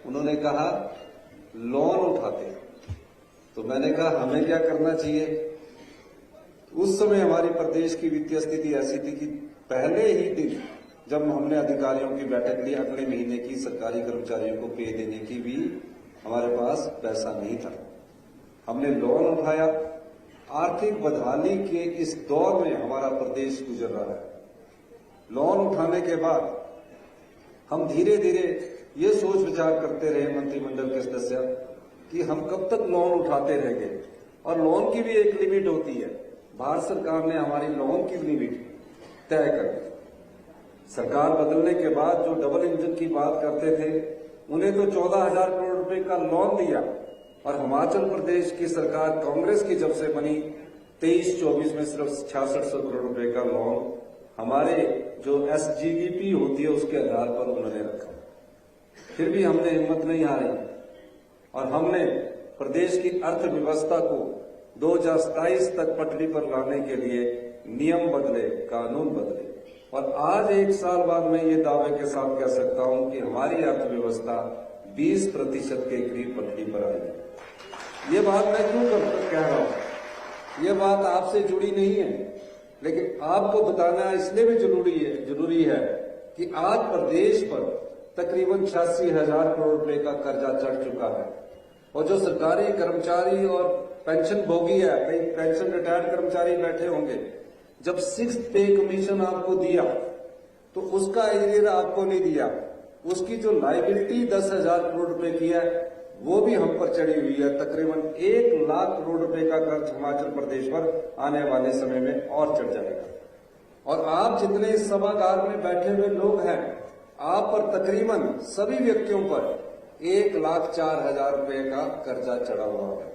उन्होंने कहा लोन उठाते हैं। तो मैंने कहा हमें क्या करना चाहिए। उस समय हमारी प्रदेश की वित्तीय स्थिति ऐसी थी कि पहले ही दिन जब हमने अधिकारियों की बैठक ली, अगले महीने की सरकारी कर्मचारियों को पे देने की भी हमारे पास पैसा नहीं था। हमने लोन उठाया। आर्थिक बदहाली के इस दौर में हमारा प्रदेश गुजर रहा है। लोन उठाने के बाद हम धीरे धीरे ये सोच विचार करते रहे मंत्रिमंडल के सदस्य कि हम कब तक लोन उठाते रहेंगे, और लोन की भी एक लिमिट होती है। भारत सरकार ने हमारी लोन की लिमिट तय कर दी। सरकार बदलने के बाद जो डबल इंजन की बात करते थे, उन्हें तो 14,000 करोड़ रुपए का लोन दिया, और हिमाचल प्रदेश की सरकार कांग्रेस की जब से बनी 23-24 में सिर्फ 6600 करोड़ रुपए का लोन हमारे जो SGDP होती है उसके आधार पर उन्होंने रखा। फिर भी हमने हिम्मत नहीं हारी और हमने प्रदेश की अर्थव्यवस्था को 2027 तक पटरी पर लाने के लिए नियम बदले, कानून बदले, और आज 1 साल बाद मैं ये दावे के साथ कह सकता हूं कि हमारी अर्थव्यवस्था 20% के करीब पटरी पर आई है। ये बात मैं क्यों कह रहा हूं, ये बात आपसे जुड़ी नहीं है, लेकिन आपको बताना इसलिए भी जरूरी है कि आज प्रदेश पर तकरीबन 86,000 करोड़ रुपए का कर्जा चढ़ चुका है, और जो सरकारी कर्मचारी और पेंशन भोगी है, कई पेंशन रिटायर्ड कर्मचारी बैठे होंगे, जब 6th पे कमीशन आपको दिया तो उसका एरियर आपको नहीं दिया। उसकी जो लायबिलिटी 10,000 करोड़ रुपए की है वो भी हम पर चढ़ी हुई है। तकरीबन 1 लाख करोड़ रुपए का कर्ज हिमाचल प्रदेश पर आने वाले समय में और चढ़ जाएगा। और आप जितने इस सभागार में बैठे हुए लोग हैं, आप पर तकरीबन सभी व्यक्तियों पर 1,04,000 रुपए का कर्जा चढ़ा हुआ है।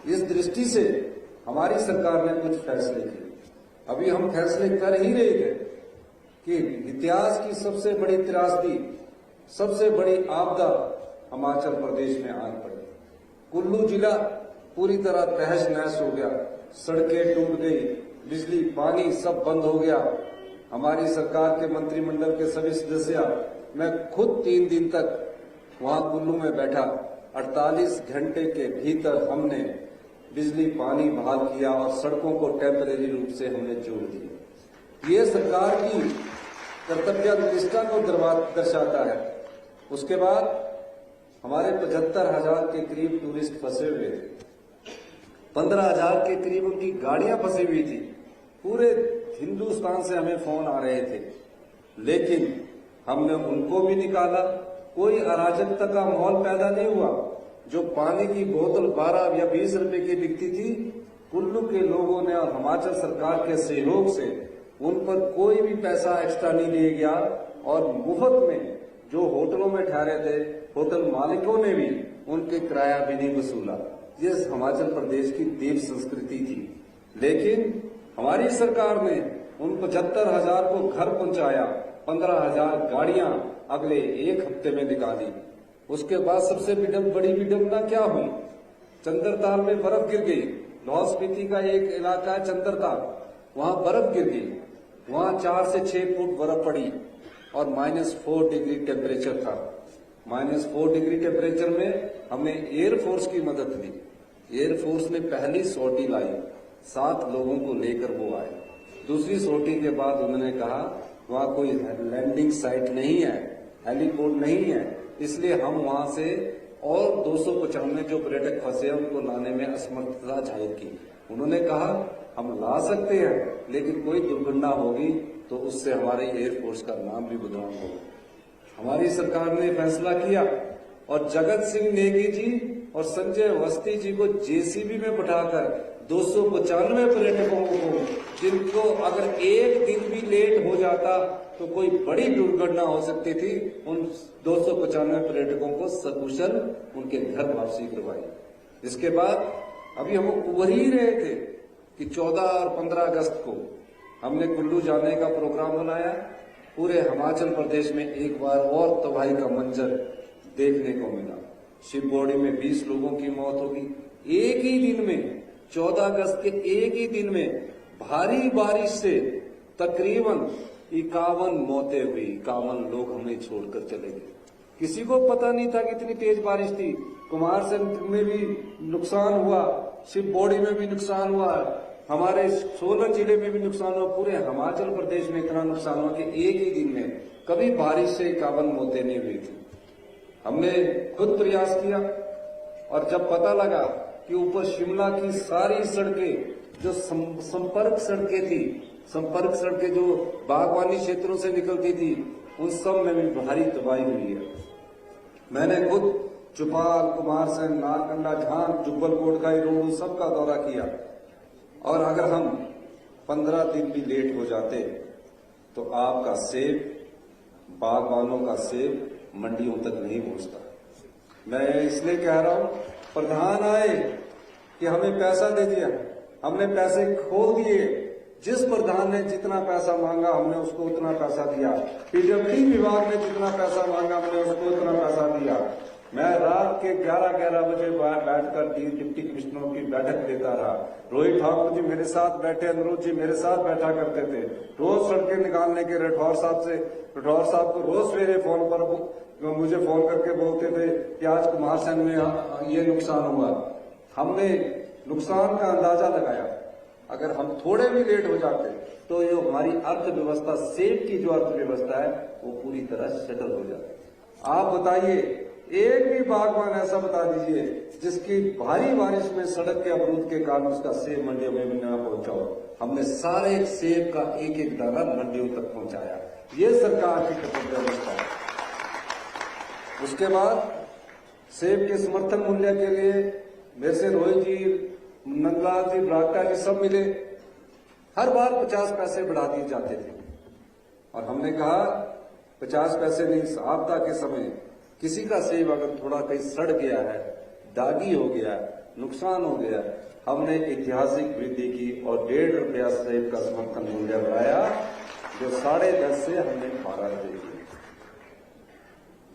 इस दृष्टि से हमारी सरकार ने कुछ फैसले किए। अभी हम फैसले कर ही रहे थे कि इतिहास की सबसे बड़ी त्रासदी, सबसे बड़ी आपदा हिमाचल प्रदेश में आन पड़ी। कुल्लू जिला पूरी तरह तहस नहस हो गया, सड़कें टूट गई, बिजली पानी सब बंद हो गया। हमारी सरकार के मंत्रिमंडल के सभी सदस्य, मैं खुद 3 दिन तक वहां कुल्लू में बैठा। 48 घंटे के भीतर हमने बिजली पानी बहाल किया और सड़कों को टेम्परेरी रूप से हमने जोड़ दिया। ये सरकार की कर्तव्यनिष्ठा को दर्शाता है। उसके बाद हमारे 75,000 के करीब टूरिस्ट फंसे हुए थे। 15,000 के करीब उनकी गाड़ियां फंसी हुई थी। पूरे हिंदुस्तान से हमें फोन आ रहे थे, लेकिन हमने उनको भी निकाला। कोई अराजकता का माहौल पैदा नहीं हुआ। जो पानी की बोतल 12 या 20 रुपए की बिकती थी, कुल्लू के लोगों ने और हिमाचल सरकार के सहयोग से उन पर कोई भी पैसा एक्स्ट्रा नहीं लिया गया, और मुफ्त में जो होटलों में ठहरे थे, होटल मालिकों ने भी उनके किराया भी नहीं वसूला। ये हिमाचल प्रदेश की देव संस्कृति थी। लेकिन हमारी सरकार ने उन 75,000 को घर पहुंचाया। 15,000 गाड़ियां अगले 1 हफ्ते में निकाली। उसके बाद सबसे बड़ी विडंबना क्या हुई, चंद्रताल में बर्फ गिर गई। लाहौल स्पीति का एक इलाका है चंद्रताल, वहां बर्फ गिर गई। वहां 4 से 6 फुट बर्फ पड़ी और -4 डिग्री टेम्परेचर था। -4 डिग्री टेम्परेचर में हमने एयरफोर्स की मदद ली। एयरफोर्स ने पहली सोटी लाई, 7 लोगों को लेकर वो आए। दूसरी सोटी के बाद उन्होंने कहा वहां कोई लैंडिंग साइट नहीं है, हेलीपोर्ट नहीं है, इसलिए हम वहां से और 295 जो पर्यटक फंसे हैं उनको लाने में असमर्थता जाहिर की। उन्होंने कहा हम ला सकते हैं, लेकिन कोई दुर्घटना होगी तो उससे हमारे एयरफोर्स का नाम भी बदनाम होगा। हमारी सरकार ने फैसला किया और जगत सिंह नेगी जी और संजय अवस्थी जी को जेसीबी में बैठाकर 295 पर्यटकों को, जिनको अगर एक दिन भी लेट हो जाता तो कोई बड़ी दुर्घटना हो सकती थी, उन 295 पर्यटकों को सकुशल उनके घर वापसी करवाई। इसके बाद अभी हम उभर ही रहे थे कि 14 और 15 अगस्त को हमने कुल्लू जाने का प्रोग्राम बनाया। पूरे हिमाचल प्रदेश में एक बार और तबाही का मंजर देखने को मिला। शिवबोड़ी में 20 लोगों की मौत होगी एक ही दिन में। 14 अगस्त के एक ही दिन में भारी बारिश से तकरीबन 51 मौतें हुई। 51 लोग हमें छोड़कर चले गए। किसी को पता नहीं था कि इतनी तेज बारिश थी। कुमारसैन में भी नुकसान हुआ, शिवबोड़ी में भी नुकसान हुआ, हमारे सोलन जिले में भी नुकसान हुआ, पूरे हिमाचल प्रदेश में इतना नुकसान हुआ कि एक ही दिन में कभी बारिश से 51 मौतें नहीं हुई थी। हमने खुद प्रयास किया और जब पता लगा कि ऊपर शिमला की सारी सड़कें जो संपर्क सड़कें थी, संपर्क सड़कें जो बागवानी क्षेत्रों से निकलती थी, उन सब में भी भारी तबाही हुई है। मैंने खुद चौपाल, कुमारसैन, नारकंडा, झांग, जुब्बल कोटखाई रोड सबका दौरा किया और अगर हम 15 दिन भी लेट हो जाते तो आपका सेब, बागवानों का सेब मंडियों तक नहीं पहुंचता। मैं इसलिए कह रहा हूं, प्रधान आए कि हमें पैसा दे दिया, हमने पैसे खोल दिए, जिस प्रधान ने जितना पैसा मांगा हमने उसको उतना पैसा दिया, पीडब्ल्यूडी विभाग ने जितना पैसा मांगा हमने उसको उतना पैसा दिया। मैं रात के 11-11 बजे बैठकर डिप्टी कमिश्नरों की बैठक लेता रहा। रोहित ठाकुर जी मेरे साथ बैठे, अनुरोध जी मेरे साथ बैठा करते थे। रोज सड़कें निकालने के राठौर साहब को रोज सवेरे फोन पर मुझे फोन करके बोलते थे कि आज कुमारसैन में ये नुकसान हुआ। हमने नुकसान का अंदाजा लगाया, अगर हम थोड़े भी लेट हो जाते तो ये हमारी अर्थव्यवस्था, सेब की जो अर्थव्यवस्था है वो पूरी तरह शटल हो जाती। आप बताइए, एक भी बागवान ऐसा बता दीजिए जिसकी भारी बारिश में सड़क के अवरोध के कारण उसका सेब मंडियों में भी न पहुंचा हो। हमने सारे सेब का एक एक दाना मंडियों तक पहुंचाया। ये सरकार की कर्तव्यनिष्ठा है। उसके बाद सेब के समर्थन मूल्य के लिए मेरे से रोहित जी, नंदलाल जी, बरागटा जी सब मिले। हर बार 50 पैसे बढ़ा दिए जाते थे और हमने कहा 50 पैसे नहीं, आपदा के समय किसी का सेब अगर थोड़ा कहीं सड़ गया है, दागी हो गया है, नुकसान हो गया, हमने ऐतिहासिक वृद्धि की और 1.5 रुपया सेब का समर्थन मूल्य बढ़ाया, जो 10.5 से हमने 12 दे दिए।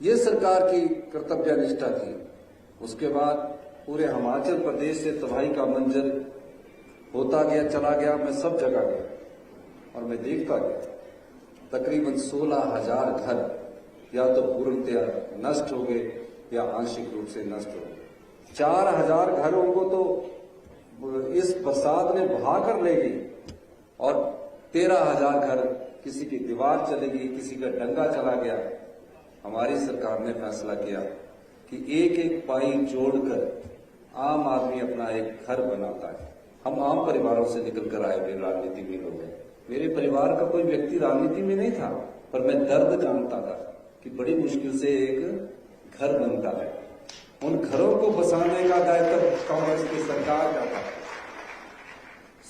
ये सरकार की कर्तव्यनिष्ठा थी। उसके बाद पूरे हिमाचल प्रदेश से तबाही का मंजर होता गया, चला गया। मैं सब जगह गया और मैं देखता गया तकरीबन 16,000 घर या तो पूर्णतया नष्ट हो गए या आंशिक रूप से नष्ट हो गए। 4,000 घरों को तो इस बरसात ने बहाकर ले गई और 13,000 घर, किसी की दीवार चली गई, किसी का डंगा चला गया। हमारी सरकार ने फैसला किया कि एक एक पाई जोड़कर आम आदमी अपना एक घर बनाता है। हम आम परिवारों से निकल कर आए हुए राजनीति में लोग हैं। मेरे परिवार का कोई व्यक्ति राजनीति में नहीं था, पर मैं दर्द जानता था कि बड़ी मुश्किल से एक घर बनता है। उन घरों को बसाने का दायित्व कांग्रेस की सरकार का था।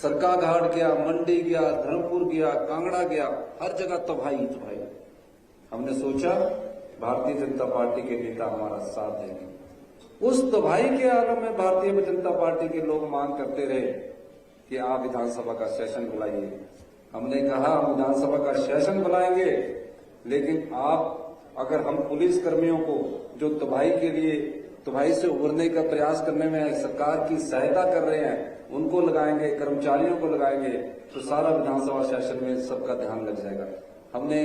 सरकाघाट गया, मंडी गया, धर्मपुर गया, कांगड़ा गया, हर जगह तबाही। हमने सोचा भारतीय जनता पार्टी के नेता हमारा साथ देंगे। उस तबाही के आलम में भारतीय जनता पार्टी के लोग मांग करते रहे कि आप विधानसभा का सेशन बुलाइए। हमने कहा हम विधानसभा का सेशन बुलाएंगे, लेकिन आप अगर हम पुलिस कर्मियों को जो तबाही से उबरने का प्रयास करने में सरकार की सहायता कर रहे हैं उनको लगाएंगे, कर्मचारियों को लगाएंगे, तो सारा विधानसभा सेशन में सबका ध्यान लग जाएगा। हमने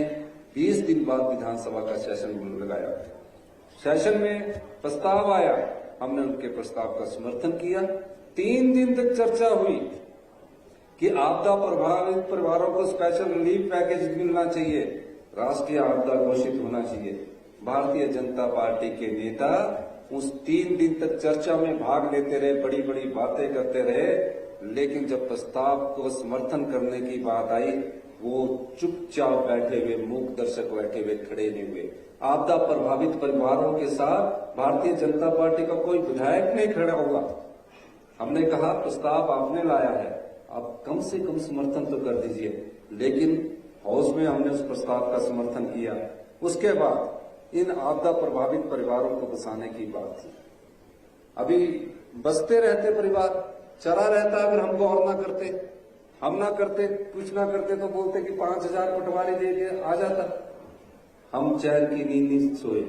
20 दिन बाद विधानसभा का सेशन लगाया। सेशन में प्रस्ताव आया, हमने उनके प्रस्ताव का समर्थन किया। 3 दिन तक चर्चा हुई कि आपदा प्रभावित परिवारों को स्पेशल रिलीफ पैकेज मिलना चाहिए, राष्ट्रीय आपदा घोषित होना चाहिए। भारतीय जनता पार्टी के नेता उस 3 दिन तक चर्चा में भाग लेते रहे, बड़ी बड़ी बातें करते रहे, लेकिन जब प्रस्ताव को समर्थन करने की बात आई वो चुपचाप बैठे हुए, मूक दर्शक बैठे हुए, खड़े नहीं हुए। आपदा प्रभावित परिवारों के साथ भारतीय जनता पार्टी का कोई विधायक नहीं खड़ा होगा। हमने कहा प्रस्ताव आपने लाया है, आप कम से कम समर्थन तो कर दीजिए, लेकिन हाउस में हमने उस प्रस्ताव का समर्थन किया। उसके बाद इन आपदा प्रभावित परिवारों को बसाने की बात थी। अभी बसते रहते परिवार, चला रहता अगर हम गौर ना करते, हम ना करते, कुछ ना करते तो बोलते कि 5,000 पटवारी दे दिए, आ जाता। हम चैन की नींद नहीं सोए,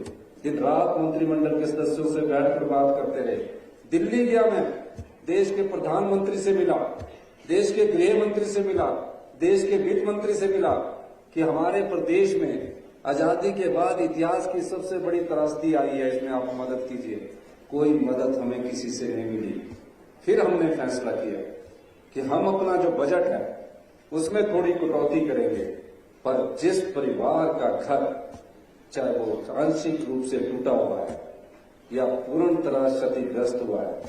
दिन रात मंत्रिमंडल के सदस्यों से बैठकर बात करते रहे। दिल्ली गया मैं, देश के प्रधानमंत्री से मिला, देश के गृह मंत्री से मिला, देश के वित्त मंत्री से मिला कि हमारे प्रदेश में आजादी के बाद इतिहास की सबसे बड़ी त्रासदी आई है, इसमें आप मदद कीजिए। कोई मदद हमें किसी से नहीं मिली। फिर हमने फैसला किया कि हम अपना जो बजट है उसमें थोड़ी कटौती करेंगे, पर जिस परिवार का घर चाहे वो आंशिक रूप से टूटा हुआ है या पूर्ण तरह क्षतिग्रस्त हुआ है,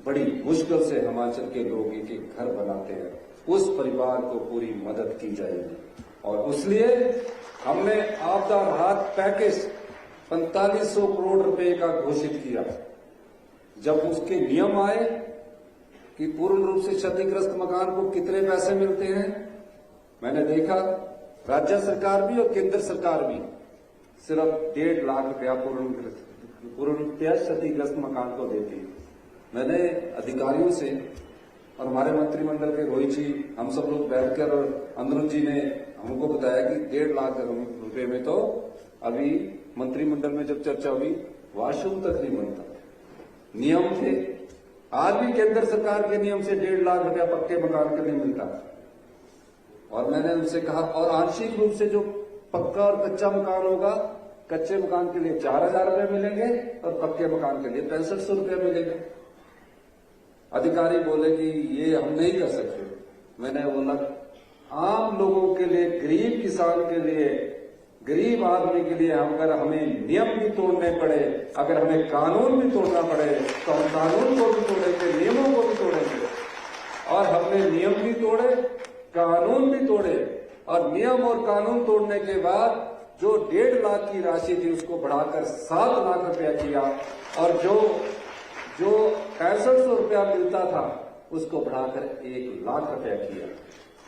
बड़ी मुश्किल से हिमाचल के लोग एक एक घर बनाते हैं, उस परिवार को पूरी मदद की जाएगी। और इसलिए हमने आपदा राहत पैकेज 4500 करोड़ रुपए का घोषित किया। जब उसके नियम आए कि पूर्ण रूप से क्षतिग्रस्त मकान को कितने पैसे मिलते हैं, मैंने देखा राज्य सरकार भी और केंद्र सरकार भी सिर्फ 1.5 लाख रुपया पूर्ण रूपया क्षतिग्रस्त मकान को देती है। मैंने अधिकारियों से और हमारे मंत्रिमंडल के रोहित जी, हम सब लोग बैठकर, और अनुज जी ने हमको बताया कि 1.5 लाख रुपए में तो अभी मंत्रिमंडल में जब चर्चा हुई वाशरूम तक नहीं बनता। नियम थे, आज भी केंद्र सरकार के नियम से 1.5 लाख रुपया पक्के मकान के लिए मिलता। और मैंने उनसे कहा, और आंशिक रूप से जो पक्का और कच्चा मकान होगा, कच्चे मकान के लिए 4,000 रुपये मिलेंगे और पक्के मकान के लिए 6500 रुपये मिलेंगे। अधिकारी बोले कि ये हम नहीं कर सकते। मैंने बोला आम लोगों के लिए, गरीब किसान के लिए, गरीब आदमी के लिए अगर हमें नियम भी तोड़ने पड़े, अगर हमें कानून भी तोड़ना पड़े तो हम कानून को भी तोड़ेंगे, नियमों को भी तोड़ेंगे। और हमने नियम भी तोड़े, कानून भी तोड़े, और नियम और कानून तोड़ने के बाद जो 1.5 लाख की राशि थी उसको बढ़ाकर 7 लाख रुपया किया, और जो 6500 रुपया मिलता था उसको बढ़ाकर 1 लाख रुपया किया।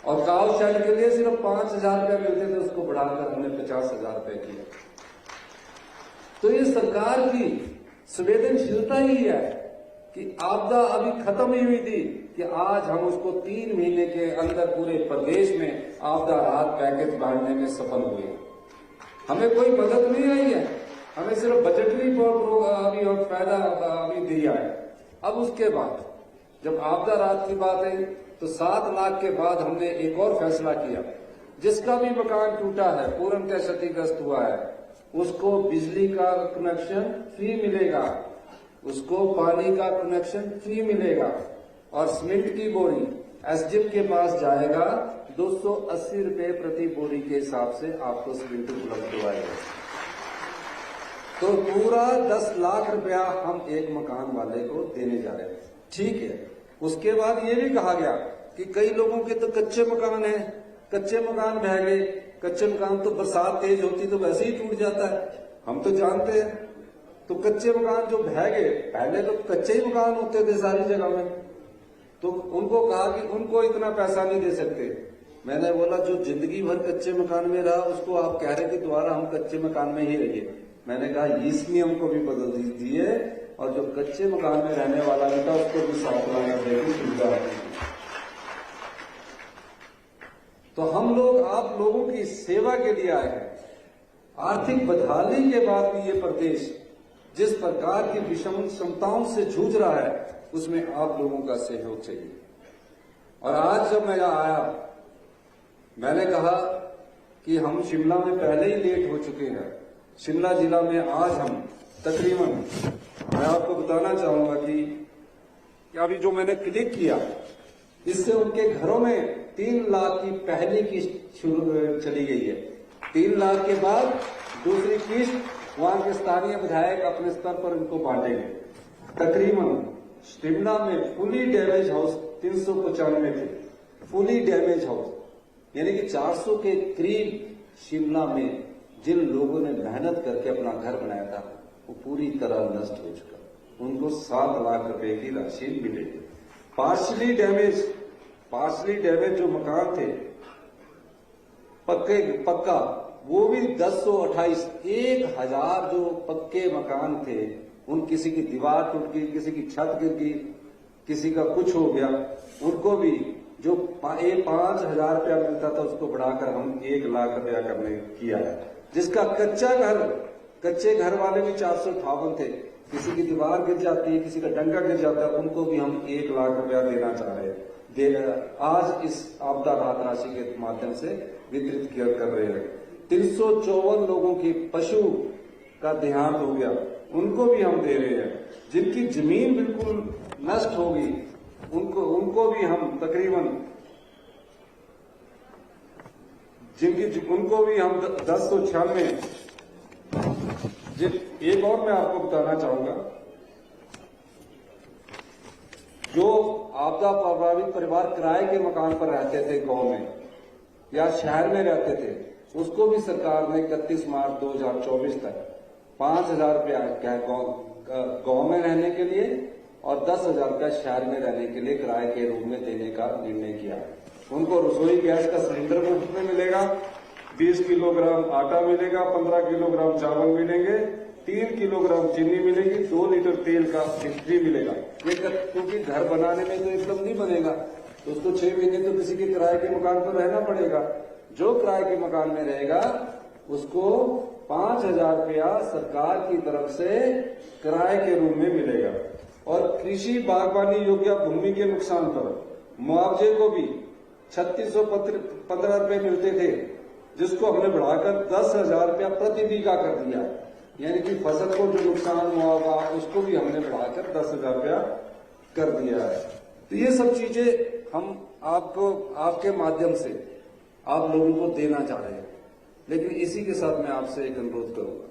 और काव शेड के लिए सिर्फ 5,000 रुपया मिलते थे, उसको बढ़ाकर हमने 50,000 रुपये किया। तो ये सरकार की संवेदनशीलता ही है कि आपदा अभी खत्म ही हुई थी कि आज हम उसको 3 महीने के अंदर पूरे प्रदेश में आपदा राहत पैकेज बांटने में सफल हुए। हमें कोई मदद नहीं आई है, हमें सिर्फ बजटरी अभी और फायदा अभी दिया है। अब उसके बाद जब आपदा राहत की बात आई तो 7 लाख के बाद हमने एक और फैसला किया, जिसका भी मकान टूटा है, पूर्णतः क्षतिग्रस्त हुआ है, उसको बिजली का कनेक्शन फ्री मिलेगा, उसको पानी का कनेक्शन फ्री मिलेगा, और सीमेंट की बोरी एसडीएम के पास जाएगा, 280 रुपये प्रति बोरी के हिसाब से आपको सीमेंट उपलब्ध करवाएगा। तो पूरा 10 लाख रुपया हम एक मकान वाले को देने जा रहे हैं। ठीक है, उसके बाद ये भी कहा गया कि कई लोगों के तो कच्चे मकान हैं, कच्चे मकान बह गए। कच्चे मकान तो बरसात तेज होती तो वैसे ही टूट जाता है, हम तो जानते हैं। तो कच्चे मकान जो बह गए, पहले तो कच्चे ही मकान होते थे सारी जगह में, तो उनको कहा कि उनको इतना पैसा नहीं दे सकते। मैंने बोला जो जिंदगी भर कच्चे मकान में रहा उसको आप कह रहे कि दोबारा हम कच्चे मकान में ही रहिए। मैंने कहा इस नियम को भी बदल दीजिए, और जो कच्चे मकान में रहने वाला भी था उसको भी 7 लाख रुपए की सुविधा दी। तो हम लोग आप लोगों की सेवा के लिए आए हैं। आर्थिक बदहाली के बाद भी ये प्रदेश जिस प्रकार की विषम क्षमताओं से जूझ रहा है उसमें आप लोगों का सहयोग चाहिए। और आज जब मैं यहां आया, मैंने कहा कि हम शिमला में पहले ही लेट हो चुके हैं। शिमला जिला में आज हम तकरीबन, मैं आपको बताना चाहूंगा कि अभी जो मैंने क्लिक किया इससे उनके घरों में 3 लाख की पहली किस्त चली गई है। 3 लाख के बाद दूसरी किस्त वहां के स्थानीय विधायक अपने स्तर पर उनको बांटेंगे। तकरीबन शिमला में फुली डैमेज हाउस 395 थे, फुली डैमेज हाउस, यानी कि 400 के करीब शिमला में जिन लोगों ने मेहनत करके अपना घर बनाया था वो पूरी तरह नष्ट हो चुका। उनको 7 लाख रुपए की राशि मिलेगी। पार्शली डैमेज जो मकान थे पक्का, वो भी 1028, 1000 जो पक्के मकान थे, उन किसी की दीवार टूट गई, किसी की छत गिर गई, किसी का कुछ हो गया, उनको भी जो 5,000 रुपया मिलता था उसको बढ़ाकर हम 1 लाख रुपया करने किया है। जिसका कच्चे घर वाले भी 458 थे, किसी की दीवार गिर जाती है, किसी का डंगा गिर जाता है, उनको भी हम 1 लाख रुपया देना चाह रहे हैं। आज इस आपदा राहत राशि के माध्यम से वितरित कर रहे हैं। 354 लोगों की पशु का देहांत हो गया, उनको भी हम दे रहे हैं। जिनकी जमीन बिल्कुल नष्ट होगी उनको भी हम तकरीबन उनको भी हम 1096। एक और मैं आपको बताना चाहूंगा, जो आपदा प्रभावित परिवार किराए के मकान पर रहते थे गांव में या शहर में रहते थे, उसको भी सरकार ने 31 मार्च 2024 तक 5,000 रुपया गांव में रहने के लिए और 10,000 रुपया शहर में रहने के लिए किराए के रूप में देने का निर्णय किया। उनको रसोई गैस का सिलेंडर मुफ्त में मिलेगा, 20 किलोग्राम आटा मिलेगा, 15 किलोग्राम चावल मिलेंगे, 3 किलोग्राम चीनी मिलेगी, 2 लीटर तेल का फ्री मिलेगा। ये क्योंकि घर बनाने में तो एकदम नहीं बनेगा, तो उसको 6 महीने तो किसी के किराए के मकान पर रहना पड़ेगा। जो किराए के मकान में रहेगा उसको 5,000 रुपया सरकार की तरफ से किराए के रूप में मिलेगा। और कृषि बागवानी योग्य भूमि के नुकसान पर मुआवजे को भी 3615 रुपए मिलते थे, जिसको हमने बढ़ाकर 10,000 रुपया प्रति बीघा कर दिया। यानी कि फसल को जो नुकसान हुआ होगा उसको भी हमने बढ़ाकर 10,000 रुपया कर दिया है। तो ये सब चीजें हम आपको आपके माध्यम से आप लोगों को देना चाह रहे हैं। लेकिन इसी के साथ मैं आपसे एक अनुरोध करूंगा,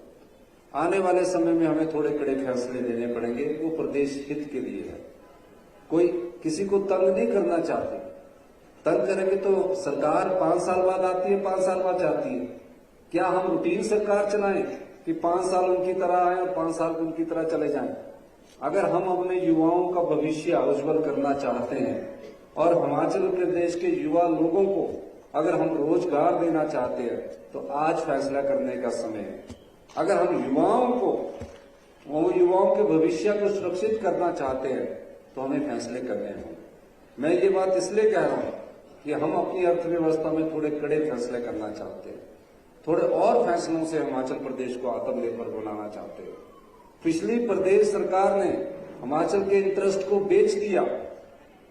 आने वाले समय में हमें थोड़े कड़े फैसले लेने पड़ेंगे, वो प्रदेश हित के लिए है। कोई किसी को तंग नहीं करना चाहते, तंग करेंगे तो सरकार 5 साल बाद आती है, 5 साल बाद जाती है। क्या हम रूटीन सरकार चलाएं कि 5 साल उनकी तरह आए और 5 साल उनकी तरह चले जाएं? अगर हम अपने युवाओं का भविष्य उज्जवल करना चाहते हैं और हिमाचल प्रदेश के युवा लोगों को अगर हम रोजगार देना चाहते हैं, तो आज फैसला करने का समय है। अगर हम युवाओं के भविष्य को सुरक्षित करना चाहते हैं, तो हमें फैसले करने होंगे। मैं ये बात इसलिए कह रहा हूं कि हम अपनी अर्थव्यवस्था में थोड़े कड़े फैसले करना चाहते हैं, थोड़े और फैसलों से हिमाचल प्रदेश को आत्मनिर्भर बनाना चाहते हैं। पिछली प्रदेश सरकार ने हिमाचल के इंटरेस्ट को बेच दिया।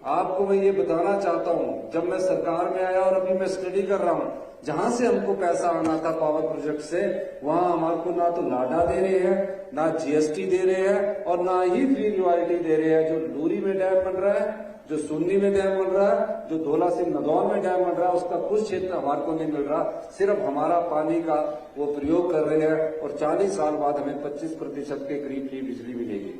आपको मैं ये बताना चाहता हूं, जब मैं सरकार में आया और अभी मैं स्टडी कर रहा हूं, जहां से हमको पैसा आना था पावर प्रोजेक्ट से, वहां हमारे को ना तो लाडा दे रहे हैं, ना जीएसटी दे रहे हैं और ना ही फ्री रॉयल्टी दे रहे हैं। जो लूरी में डैम बन रहा है, जो सुन्नी में डैम बन रहा है, जो धौला से नदौन में डैम बन रहा है, उसका कुछ क्षेत्र हमारे को नहीं मिल रहा। सिर्फ हमारा पानी का वो प्रयोग कर रहे हैं और 40 साल बाद हमें 25% के करीब फ्री बिजली मिलेगी।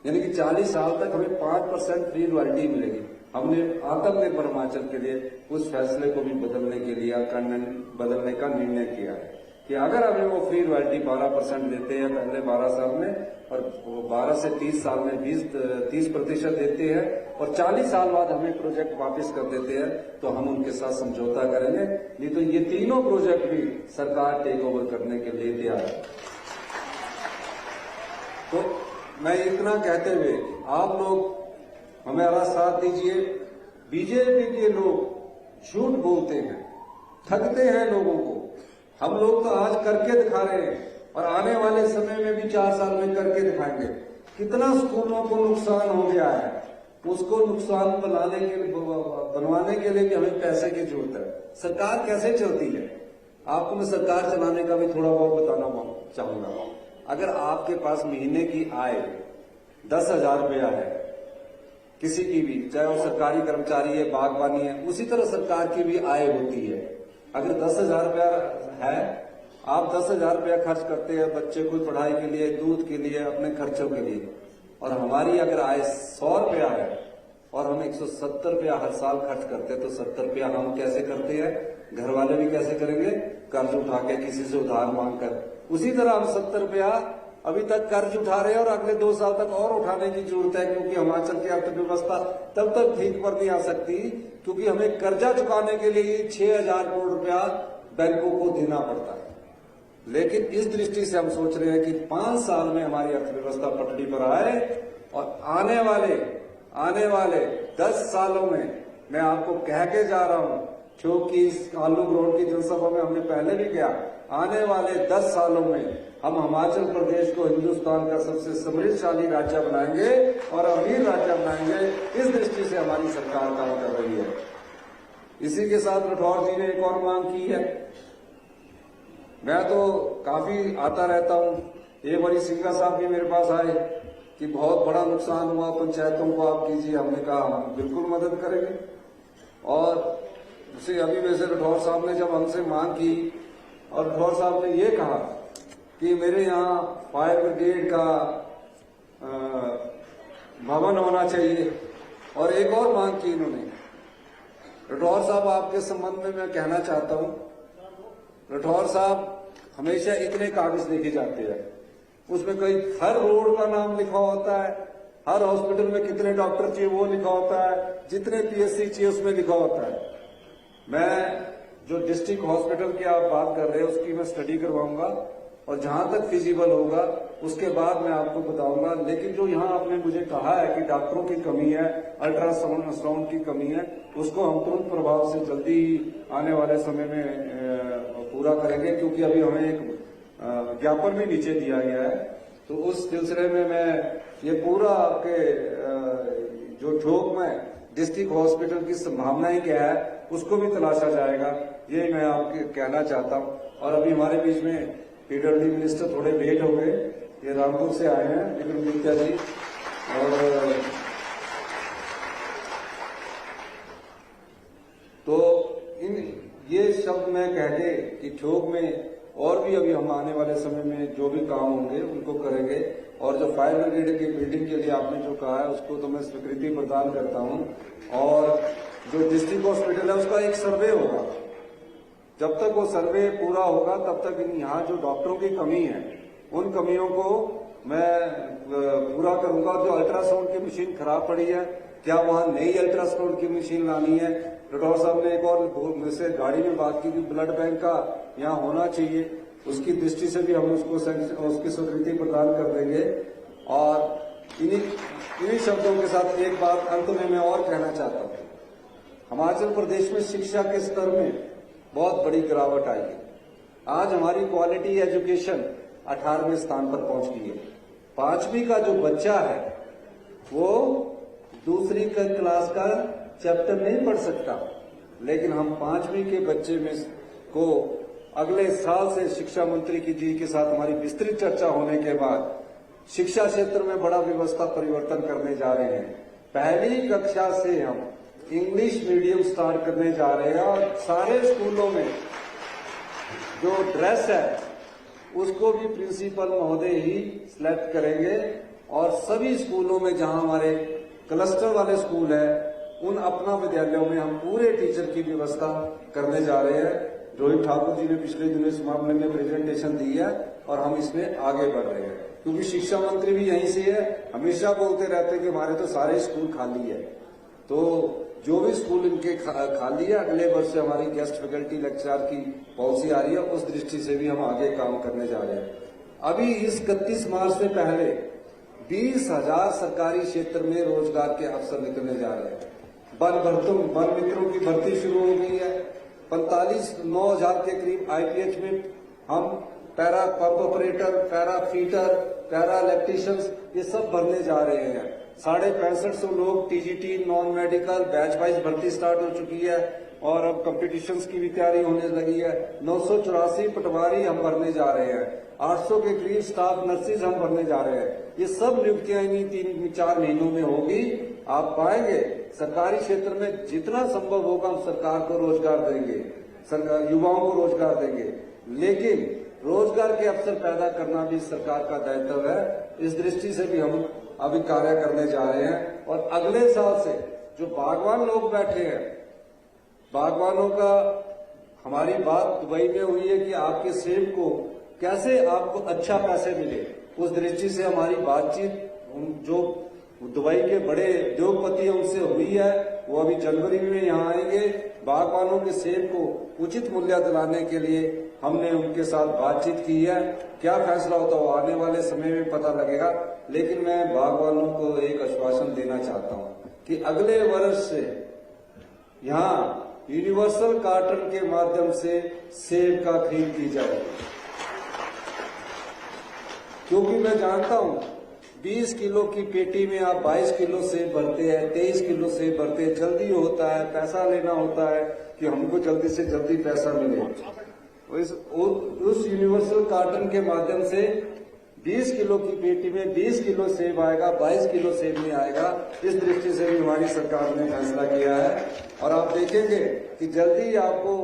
यानी कि 40 साल तक हमें 5% फ्री रॉयल्टी मिलेगी। हमने आत्मनिर्भर हिमाचल के लिए उस फैसले को भी बदलने का निर्णय किया है कि अगर हमें वो फ्री रॉयल्टी 12% देते हैं पहले 12 साल में, और 12 से 30 साल में 30% देते हैं, और 40 साल बाद हमें प्रोजेक्ट वापस कर देते हैं, तो हम उनके साथ समझौता करेंगे। नहीं तो ये तीनों प्रोजेक्ट भी सरकार टेक ओवर करने के लिए तैयार है। तो मैं इतना कहते हुए आप लोग हमारा साथ दीजिए। बीजेपी के लोग झूठ बोलते हैं, ठगते हैं लोगों को। हम लोग तो आज करके दिखा रहे हैं और आने वाले समय में भी 4 साल में करके दिखाएंगे। कितना स्कूलों को नुकसान हो गया है, उसको नुकसान बनवाने के लिए भी हमें पैसे की जरूरत है। सरकार कैसे चलती है, आपको मैं सरकार चलाने का भी थोड़ा बहुत बताना चाहूंगा। अगर आपके पास महीने की आय 10,000 रुपया है, किसी की भी, चाहे वो सरकारी कर्मचारी है, बागवानी है, उसी तरह सरकार की भी आय होती है। अगर 10,000 रुपया है, आप 10,000 रुपया खर्च करते हैं बच्चे को पढ़ाई के लिए, दूध के लिए, अपने खर्चों के लिए, और हमारी अगर आय 100 रुपया है और हम 170 रुपया हर साल खर्च करते हैं, तो 70 रुपया हम कैसे करते हैं, घर वाले भी कैसे करेंगे, कर्ज उठा के, किसी से उधार मांगकर। उसी तरह हम 70 रुपया अभी तक कर्ज उठा रहे हैं और अगले 2 साल तक और उठाने की जरूरत है, क्योंकि हिमाचल की अर्थव्यवस्था तब तक ठीक पर नहीं आ सकती, क्योंकि हमें कर्जा चुकाने के लिए 6,000 करोड़ रुपया बैंकों को देना पड़ता है। लेकिन इस दृष्टि से हम सोच रहे हैं कि 5 साल में हमारी अर्थव्यवस्था पटरी पर आए, और आने वाले 10 सालों में मैं आपको कह के जा रहा हूं, क्योंकि इस आलू ग्रोड की जनसभा में हमने पहले भी किया, आने वाले 10 सालों में हम हिमाचल प्रदेश को हिंदुस्तान का सबसे समृद्धशाली राज्य बनाएंगे और अमीर राज्य बनाएंगे। इस दृष्टि से हमारी सरकार काम कर रही है। इसी के साथ राठौर जी ने एक और मांग की है मैं तो काफी आता रहता हूँ। एक बारी सिंघा साहब भी मेरे पास आए कि बहुत बड़ा नुकसान हुआ पंचायतों को, आप कीजिए। हमने कहा हम बिल्कुल मदद करेंगे। और उसे अभी वैसे राठौर साहब ने जब हमसे मांग की और राठौर साहब ने ये कहा कि मेरे यहाँ फायर ब्रिगेड का भवन होना चाहिए, और एक और मांग की इन्होंने। राठौर साहब, आपके संबंध में मैं कहना चाहता हूं, राठौर साहब हमेशा इतने कागज लेके जाते हैं, उसमें कई हर रोड का नाम लिखा होता है, हर हॉस्पिटल में कितने डॉक्टर चाहिए वो लिखा होता है, जितने पीएससी चाहिए उसमें लिखा होता है। मैं जो डिस्ट्रिक्ट हॉस्पिटल की आप बात कर रहे हैं उसकी मैं स्टडी करवाऊंगा, और जहां तक फिजिबल होगा उसके बाद मैं आपको बताऊंगा। लेकिन जो यहाँ आपने मुझे कहा है कि डॉक्टरों की कमी है, अल्ट्रासाउंड की कमी है, उसको हम तुरंत प्रभाव से जल्दी आने वाले समय में पूरा करेंगे, क्योंकि अभी हमें एक ज्ञापन भी नीचे दिया गया है। तो उस सिलसिले में मैं ये पूरा आपके जो ठोक में डिस्ट्रिक्ट हॉस्पिटल की संभावनाएं क्या है उसको भी तलाशा जाएगा, ये मैं आपके कहना चाहता हूँ। और अभी हमारे बीच में पीडब्ल्यूडी मिनिस्टर थोड़े लेट हो गए, ये रामपुर से आए हैं विक्रम गुप्ता जी, और तो ये शब्द मैं कह के कि ठोक में और भी अभी हम आने वाले समय में जो भी काम होंगे उनको करेंगे। और जो फायर ब्रिगेड की बिल्डिंग के लिए आपने जो कहा है उसको तो मैं स्वीकृति प्रदान करता हूं, और जो डिस्ट्रिक्ट हॉस्पिटल है उसका एक सर्वे होगा। जब तक वो सर्वे पूरा होगा तब तक यहाँ जो डॉक्टरों की कमी है उन कमियों को मैं पूरा करूंगा। जो अल्ट्रासाउंड की मशीन खराब पड़ी है, क्या वहां नई अल्ट्रासाउंड की मशीन लानी है? राठौर साहब ने एक और से गाड़ी में बात की कि ब्लड बैंक का यहाँ होना चाहिए, उसकी दृष्टि से भी हम उसकी स्वीकृति प्रदान कर देंगे। और इन्हीं शब्दों के साथ एक बात अंत में मैं और कहना चाहता हूँ, हिमाचल प्रदेश में शिक्षा के स्तर में बहुत बड़ी गिरावट आई है। आज हमारी क्वालिटी एजुकेशन 18वें स्थान पर पहुंच गई है। 5वीं का जो बच्चा है वो दूसरी क्लास का चैप्टर नहीं पढ़ सकता, लेकिन हम 5वीं के बच्चे में को अगले साल से शिक्षा मंत्री जी के साथ हमारी विस्तृत चर्चा होने के बाद शिक्षा क्षेत्र में बड़ा व्यवस्था परिवर्तन करने जा रहे हैं। पहली कक्षा से हम इंग्लिश मीडियम स्टार्ट करने जा रहे हैं, और सारे स्कूलों में जो ड्रेस है उसको भी प्रिंसिपल महोदय ही सिलेक्ट करेंगे। और सभी स्कूलों में जहां हमारे क्लस्टर वाले स्कूल है उन अपना विद्यालयों में हम पूरे टीचर की व्यवस्था करने जा रहे हैं। रोहित ठाकुर जी ने पिछले दिनों इस मामले में प्रेजेंटेशन दी है और हम इसमें आगे बढ़ रहे हैं, क्योंकि शिक्षा मंत्री भी यहीं से है। हमेशा बोलते रहते हैं कि हमारे तो सारे स्कूल खाली है, तो जो भी स्कूल इनके खाली है अगले वर्ष से हमारी गेस्ट फैकल्टी लेक्चरर की पॉलिसी आ रही है, उस दृष्टि से भी हम आगे काम करने जा रहे हैं। अभी इस 31 मार्च से पहले 20,000 सरकारी क्षेत्र में रोजगार के अवसर निकलने जा रहे हैं। वन मित्रों की भर्ती शुरू हो गई है। 9,000 के करीब आईपीएच में हम para pump operator, para fitter, para electricians ये सब भरने जा रहे हैं। 6550 लोग TGT non medical batch wise भर्ती स्टार्ट हो चुकी है, और अब कंपटीशंस की भी तैयारी होने लगी है। 984 पटवारी हम भरने जा रहे हैं। 800 के करीब स्टाफ नर्सेज हम भरने जा रहे हैं। ये सब नियुक्तियां इन्हीं 3-4 महीनों में होगी। आप पाएंगे सरकारी क्षेत्र में जितना संभव होगा हम सरकार को रोजगार देंगे, युवाओं को रोजगार देंगे, लेकिन रोजगार के अवसर पैदा करना भी सरकार का दायित्व है। इस दृष्टि से भी हम अभी कार्य करने जा रहे हैं। और अगले साल से जो बागवान लोग बैठे हैं, बागवानों का हमारी बात दुबई में हुई है कि आपके सेब को कैसे आपको अच्छा पैसे मिले, उस दृष्टि से हमारी बातचीत जो दुबई के बड़े उद्योगपति हैं उनसे हुई है। वो अभी जनवरी में यहाँ आएंगे। बागवानों के सेब को उचित मूल्य दिलाने के लिए हमने उनके साथ बातचीत की है। क्या फैसला होता है वो आने वाले समय में पता लगेगा, लेकिन मैं बागवानों को एक आश्वासन देना चाहता हूँ कि अगले वर्ष से यहाँ यूनिवर्सल कार्टन के माध्यम से सेब का खरीद की जाएगी, क्योंकि मैं जानता हूँ 20 किलो की पेटी में आप 22 किलो सेब भरते हैं, 23 किलो सेब भरते हैं। जल्दी होता है, पैसा लेना होता है कि हमको जल्दी से जल्दी पैसा मिले। उस यूनिवर्सल कार्टन के माध्यम से 20 किलो की पेटी में 20 किलो सेब आएगा, 22 किलो सेब नहीं आएगा। इस दृष्टि से भी हमारी सरकार ने फैसला किया है और आप देखेंगे कि जल्दी आपको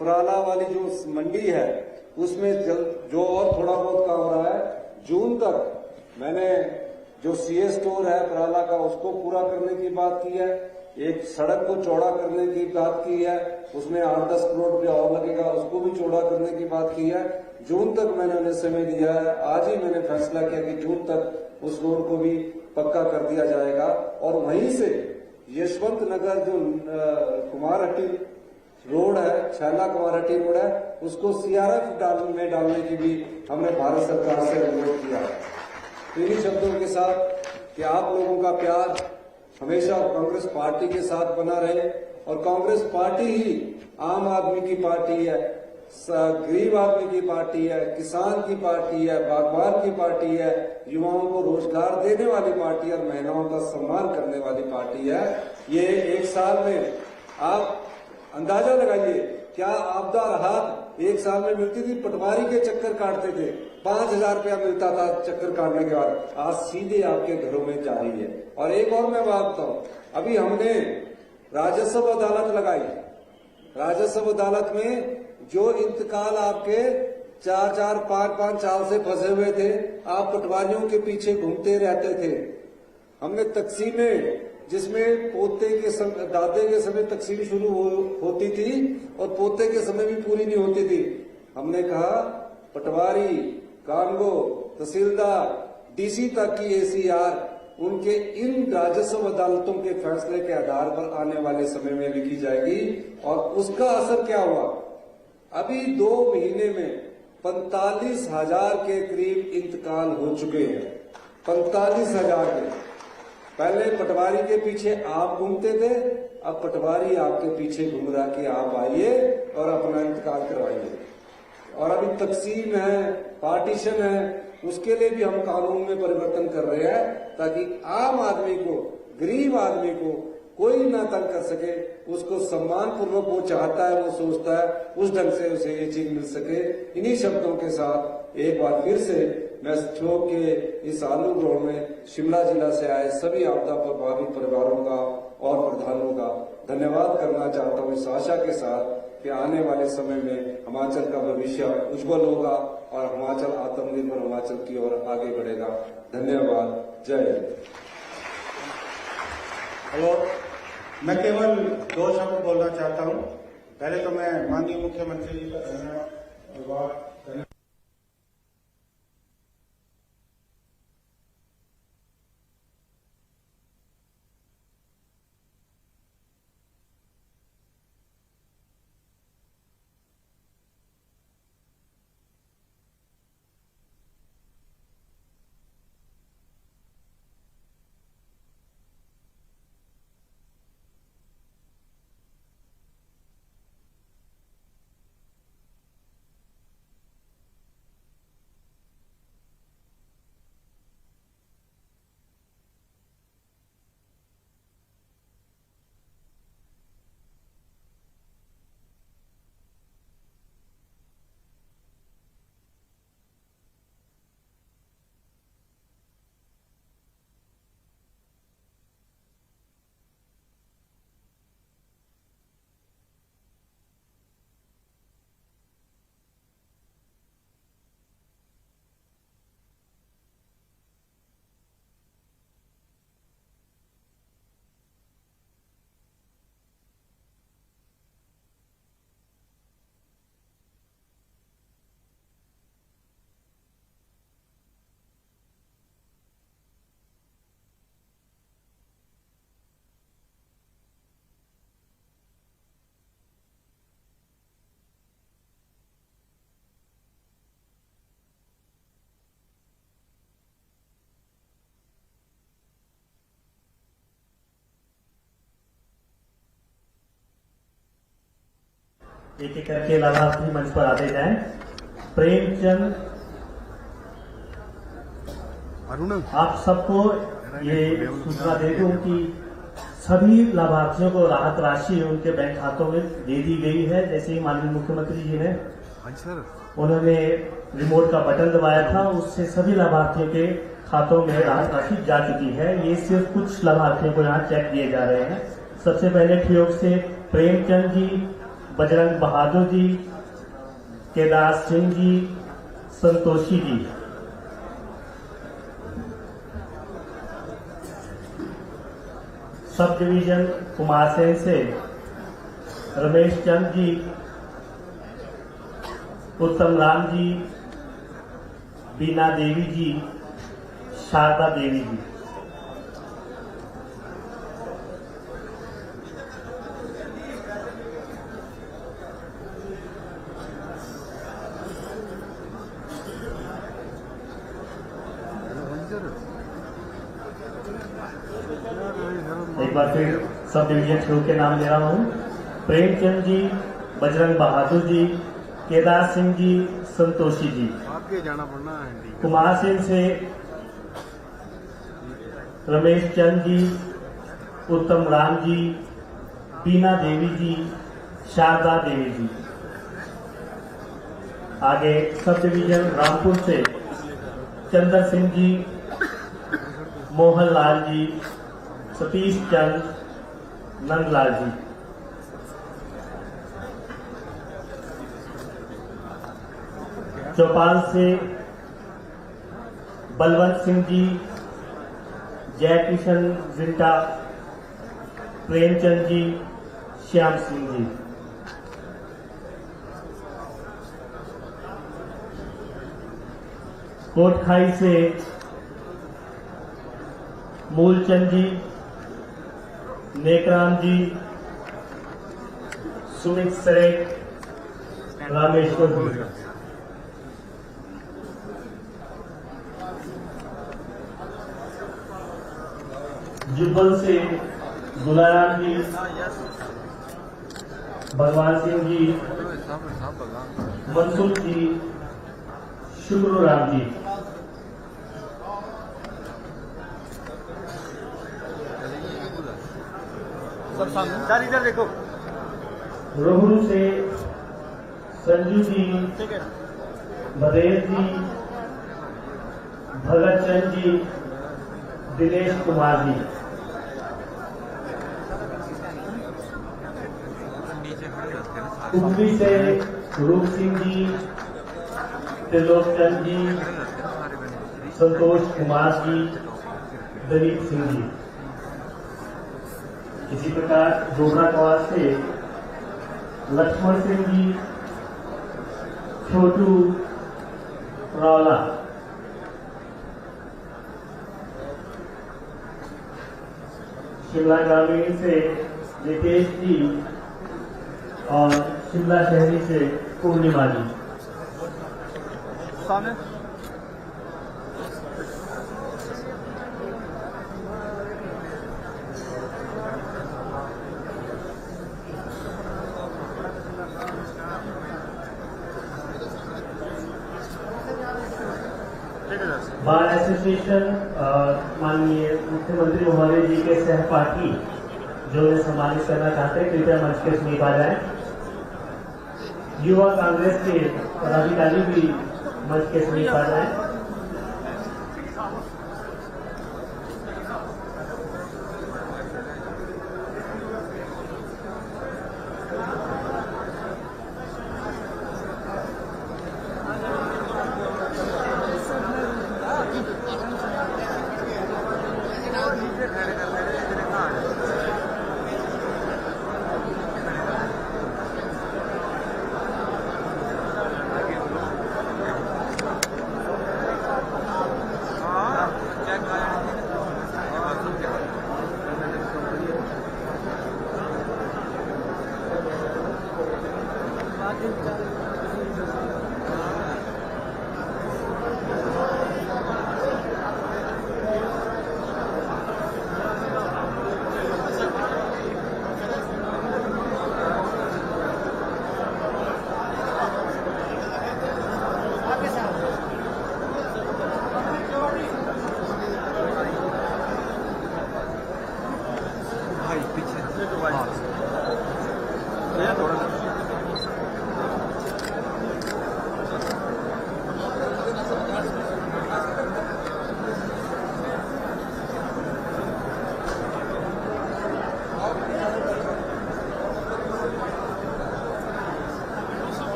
पराला वाली जो मंडी है उसमें जो और थोड़ा बहुत काम हो रहा है, जून तक मैंने जो सीए स्टोर है पराला का उसको पूरा करने की बात की है, एक सड़क को चौड़ा करने की बात की है, उसमें 8-10 करोड़ रुपया और लगेगा, उसको भी चौड़ा करने की बात की है। जून तक मैंने उन्हें समय दिया है, आज ही मैंने फैसला किया कि जून तक उस रोड को भी पक्का कर दिया जाएगा और वहीं से यशवंत नगर जो कुमारहट्टी रोड है, छैला कुमारहट्टी रोड है, उसको सीआरएफ में डालने की भी हमने भारत सरकार से अनुरोध किया है। इन्हीं शब्दों के साथ कि आप लोगों का प्यार हमेशा कांग्रेस पार्टी के साथ बना रहे और कांग्रेस पार्टी ही आम आदमी की पार्टी है, गरीब आदमी की पार्टी है, किसान की पार्टी है, बागवान की पार्टी है, युवाओं को रोजगार देने वाली पार्टी और महिलाओं का सम्मान करने वाली पार्टी है। ये एक साल में आप अंदाजा लगाइए क्या आपदा राहत एक साल में मिलती थी। पटवारी के चक्कर काटते थे, 5,000 रुपया मिलता था चक्कर काटने के बाद, आज सीधे आपके घरों में जा रही है। और एक और मैं बात बताऊं, अभी हमने राजस्व अदालत लगाई। राजस्व अदालत में जो इंतकाल आपके 4-4, 5-5 साल से फंसे हुए थे, आप पटवारियों के पीछे घूमते रहते थे। हमने तकसीमें जिसमें पोते के समय, दादे के समय तकसीम शुरू होती थी और पोते के समय भी पूरी नहीं होती थी, हमने कहा पटवारी, कानगो, तहसीलदार, डीसी तक की एसीआर उनके इन राजस्व अदालतों के फैसले के आधार पर आने वाले समय में लिखी जाएगी। और उसका असर क्या हुआ, अभी 2 महीने में 45,000 के करीब इंतकाल हो चुके हैं। 45,000 के। पहले पटवारी के पीछे आप घूमते थे, अब पटवारी आपके पीछे घूम रहा कि आप आइए और अपना इंतकाल करवाइए। और अभी तकसीम है, पार्टीशन है, उसके लिए भी हम कानून में परिवर्तन कर रहे हैं ताकि आम आदमी को, गरीब आदमी को कोई ना तंग कर सके, उसको सम्मान पूर्वक वो चाहता है, वो सोचता है, उस ढंग से उसे ये चीज मिल सके। इन्हीं शब्दों के साथ एक बार फिर से मैं शोक के इस आलू ग्राउंड में शिमला जिला से आए सभी आपदा प्रभावित परिवारों का और प्रधानों का धन्यवाद करना चाहता हूँ, इस आशा के साथ कि आने वाले समय में हिमाचल का भविष्य उज्जवल होगा और हिमाचल आत्मनिर्भर हिमाचल की ओर आगे बढ़ेगा। धन्यवाद। जय हिंद। हेलो, मैं केवल 2 शब्द बोलना चाहता हूँ। पहले तो मैं माननीय मुख्यमंत्री जी का धन्यवाद। एक एक करके लाभार्थी मंच पर आते जाएं। प्रेमचंद, आप सबको ये सूचना दे दूं कि सभी लाभार्थियों को राहत राशि उनके बैंक खातों में दे दी गई है। जैसे ही माननीय मुख्यमंत्री जी ने उन्होंने रिमोट का बटन दबाया था, उससे सभी लाभार्थियों के खातों में राहत राशि जा चुकी है। ये सिर्फ कुछ लाभार्थियों को यहाँ चेक दिए जा रहे हैं। सबसे पहले ठियोग से प्रेमचंद जी, बजरंग बहादुर जी, केदार सिंह जी, संतोषी जी। सब डिवीजन कुमारसेन से रमेश चंद जी, उत्तम राम जी, बीना देवी जी, शारदा देवी जी। एक बार फिर सब डिवीजन ठियोग के नाम ले रहा हूं। प्रेमचंद जी, बजरंग बहादुर जी, केदार सिंह जी, संतोषी जी। आगे जाना पड़ना है। कुमार सिंह से रमेश चंद जी, उत्तम राम जी, बीना देवी जी, शारदा देवी जी। आगे सब डिवीजन रामपुर से चंद्र सिंह जी, मोहन लाल जी, सतीश चंद, नंदलाल जी। चौपाल से बलवंत सिंह जी, जयकिशन जिंटा, प्रेमचंद जी, श्याम सिंह जी। कोटखाई से मूलचंद जी, नेकराम जी, सुमित सरेख, रामेश्वर जी। जुब्बल से गुलाराम जी, भगवान सिंह जी, मनसुख जी, शुक्र राम जी। इधर देखो। रोहू से संजू जी, भदेव जी, भगत चंद जी, दिनेश कुमार जी। कुंभी से रूप सिंह जी, त्रिलोक चंद जी, संतोष कुमार जी, दलीप सिंह जी। इसी प्रकार डोगरा कवास से लक्ष्मण सिंह जी, छोटू रौला। शिमला ग्रामीण से नितेश जी और शिमला शहरी से पूर्णिमा जी। बार एसोसिएशन माननीय मुख्यमंत्री महोदय जी के सहपाठी जो उन्हें सम्मानित करना चाहते हैं, कृपया मंच के समीप आ जाएं। युवा कांग्रेस के पदाधिकारी भी मंच के समीप आ जाएं।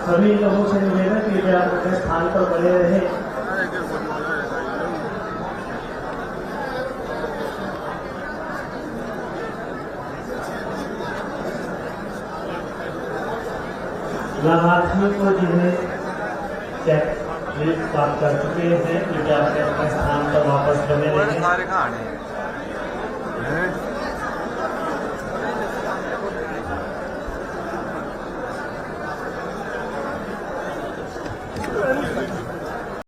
सभी लोगों से निवेदन कि वे आप अपने स्थान पर बने रहे। लाभार्थियों को जिन्हें चेक लिस्ट प्राप्त कर चुके हैं कि वे अपने स्थान पर वापस बने रहे। सारे खाने हैं